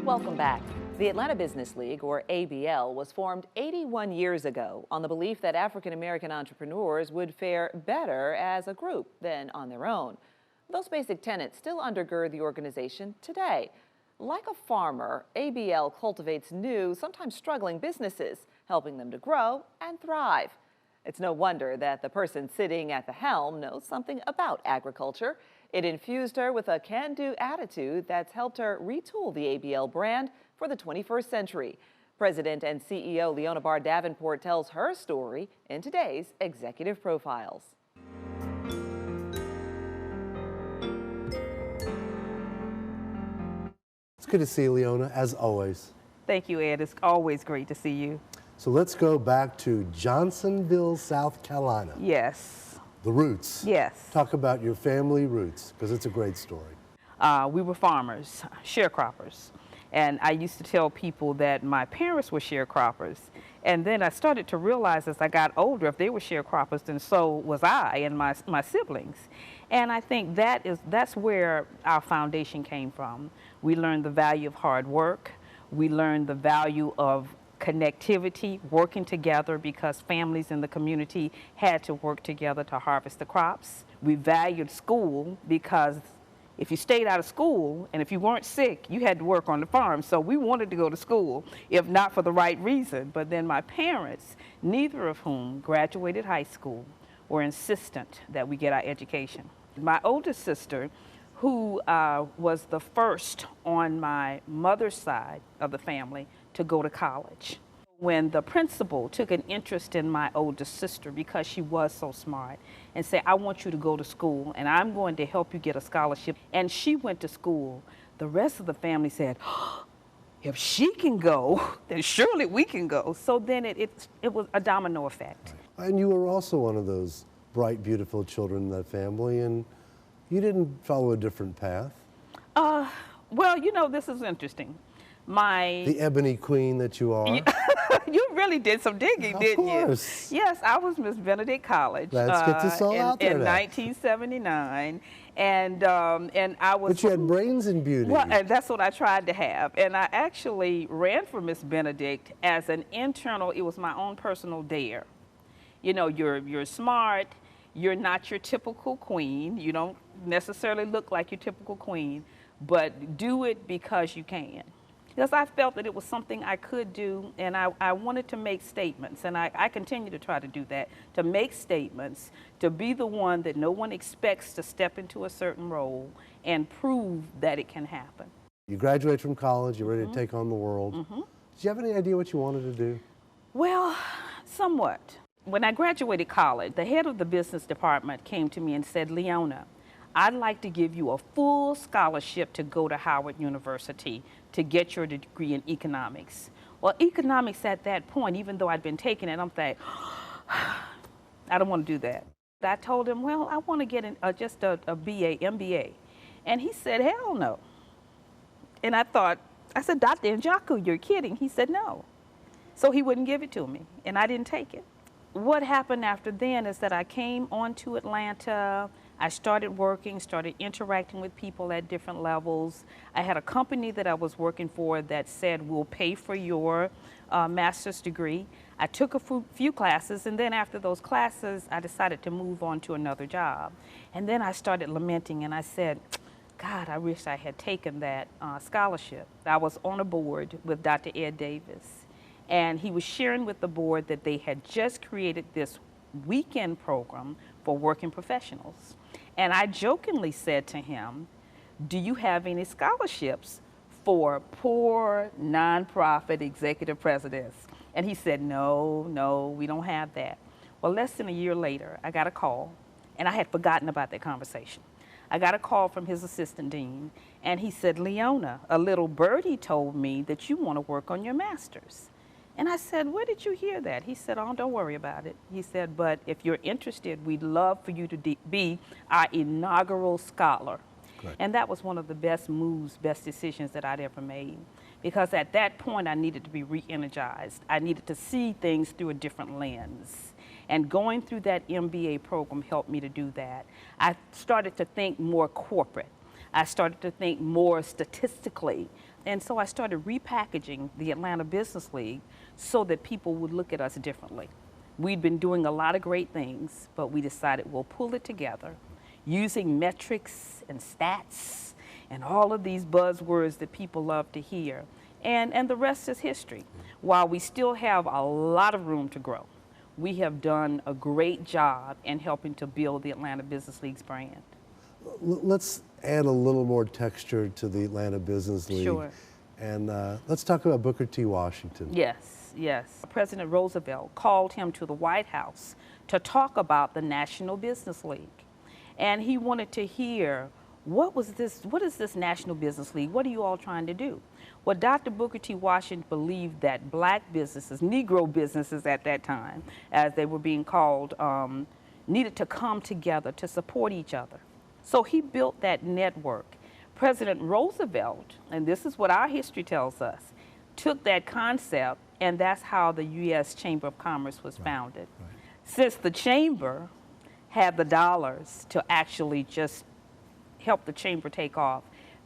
Welcome back. The Atlanta Business League, or ABL, was formed 81 years ago on the belief that African American entrepreneurs would fare better as a group than on their own. Those basic tenets still undergird the organization today. Like a farmer, ABL cultivates new, sometimes struggling businesses, helping them to grow and thrive. It's no wonder that the person sitting at the helm knows something about agriculture. It infused her with a can-do attitude that's helped her retool the ABL brand for the 21st century. President and CEO Leona Barr-Davenport tells her story in today's Executive Profiles. It's good to see you, Leona, as always. Thank you, Ed. It's always great to see you. So let's go back to Johnsonville, South Carolina. Yes. The roots. Yes. Talk about your family roots, because it's a great story. We were farmers, sharecroppers. And I used to tell people that my parents were sharecroppers. And then I started to realize as I got older, if they were sharecroppers, then so was I and my siblings. And I think that's where our foundation came from. We learned the value of hard work. We learned the value of connectivity, working together, because families in the community had to work together to harvest the crops. We valued school because if you stayed out of school and if you weren't sick, you had to work on the farm. So we wanted to go to school, if not for the right reason. But then my parents, neither of whom graduated high school, were insistent that we get our education. My oldest sister, who was the first on my mother's side of the family to go to college. When the principal took an interest in my oldest sister because she was so smart and said, I want you to go to school and I'm going to help you get a scholarship. And she went to school. The rest of the family said, oh, if she can go, then surely we can go. So then it was a domino effect. And you were also one of those bright, beautiful children in that family, and you didn't follow a different path. Well, you know, this is interesting. The ebony queen that you are. You really did some digging, didn't you? Of course. Yes, I was Miss Benedict College. Let's get this all out there in now. 1979, and I was. But you had brains and beauty. Well, and that's what I tried to have, and I actually ran for Miss Benedict as an internal. It was my own personal dare. You know, you're smart. You're not your typical queen. You don't necessarily look like your typical queen, but do it because you can. Because I felt that it was something I could do, and I wanted to make statements, and I continue to try to do that, to make statements, to be the one that no one expects to step into a certain role and prove that it can happen. You graduate from college, you're ready to take on the world. Did you have any idea what you wanted to do? Well, somewhat. When I graduated college, the head of the business department came to me and said, Leona, I'd like to give you a full scholarship to go to Howard University to get your degree in economics. Well, economics at that point, even though I'd been taking it, I'm thinking, I don't want to do that. I told him, well, I want to get just a BA, MBA. And he said, hell no. And I said, Dr. Njaku, you're kidding. He said, no. So he wouldn't give it to me, and I didn't take it. What happened after then is that I came on to Atlanta. I started working, started interacting with people at different levels. I had a company that I was working for that said, we'll pay for your master's degree. I took a few classes, and then after those classes, I decided to move on to another job. And then I started lamenting, and I said, God, I wish I had taken that scholarship. I was on a board with Dr. Ed Davis, and he was sharing with the board that they had just created this weekend program for working professionals. And I jokingly said to him, do you have any scholarships for poor nonprofit executive presidents? And he said, no, we don't have that. Well, less than a year later, I got a call, and I had forgotten about that conversation. I got a call from his assistant dean, and he said, Leona, a little birdie told me that you want to work on your master's. And I said, where did you hear that? He said, oh, don't worry about it. He said, but if you're interested, we'd love for you to be our inaugural scholar. Correct. And that was one of the best moves, best decisions that I'd ever made. Because at that point, I needed to be re-energized. I needed to see things through a different lens. And going through that MBA program helped me to do that. I started to think more corporate. I started to think more statistically. And so I started repackaging the Atlanta Business League so that people would look at us differently. We'd been doing a lot of great things, but we decided we'll pull it together using metrics and stats and all of these buzzwords that people love to hear. And the rest is history. While we still have a lot of room to grow, we have done a great job in helping to build the Atlanta Business League's brand. Let's add a little more texture to the Atlanta Business League. Sure. And let's talk about Booker T. Washington. Yes, yes. President Roosevelt called him to the White House to talk about the National Business League. And he wanted to hear, what is this National Business League? What are you all trying to do? Well, Dr. Booker T. Washington believed that black businesses, Negro businesses at that time, as they were being called, needed to come together to support each other. So he built that network. President Roosevelt, and this is what our history tells us, took that concept, and that's how the U.S. Chamber of Commerce was founded. Right. Since the Chamber had the dollars to actually just help the Chamber take off,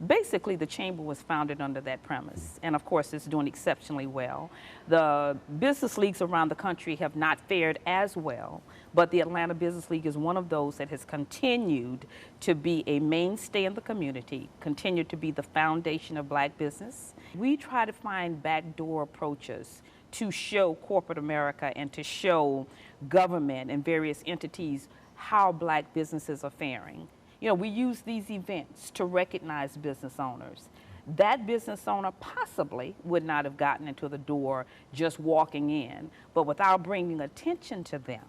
basically the Chamber was founded under that premise. And of course, it's doing exceptionally well. The business leagues around the country have not fared as well, but the Atlanta Business League is one of those that has continued to be a mainstay in the community, continued to be the foundation of black business. We try to find backdoor approaches to show corporate America and to show government and various entities how black businesses are faring. You know, we use these events to recognize business owners. That business owner possibly would not have gotten into the door just walking in, but without bringing attention to them,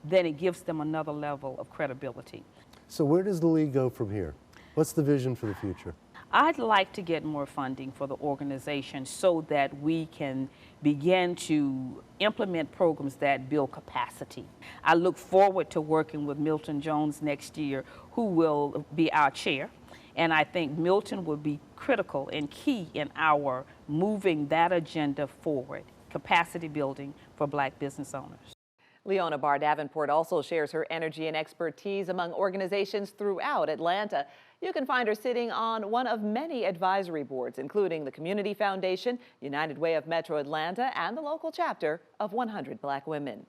then it gives them another level of credibility. So where does the league go from here? What's the vision for the future? I'd like to get more funding for the organization so that we can begin to implement programs that build capacity. I look forward to working with Milton Jones next year, who will be our chair. And I think Milton will be critical and key in our moving that agenda forward, capacity building for black business owners. Leona Barr-Davenport also shares her energy and expertise among organizations throughout Atlanta. You can find her sitting on one of many advisory boards, including the Community Foundation, United Way of Metro Atlanta, and the local chapter of 100 Black Women.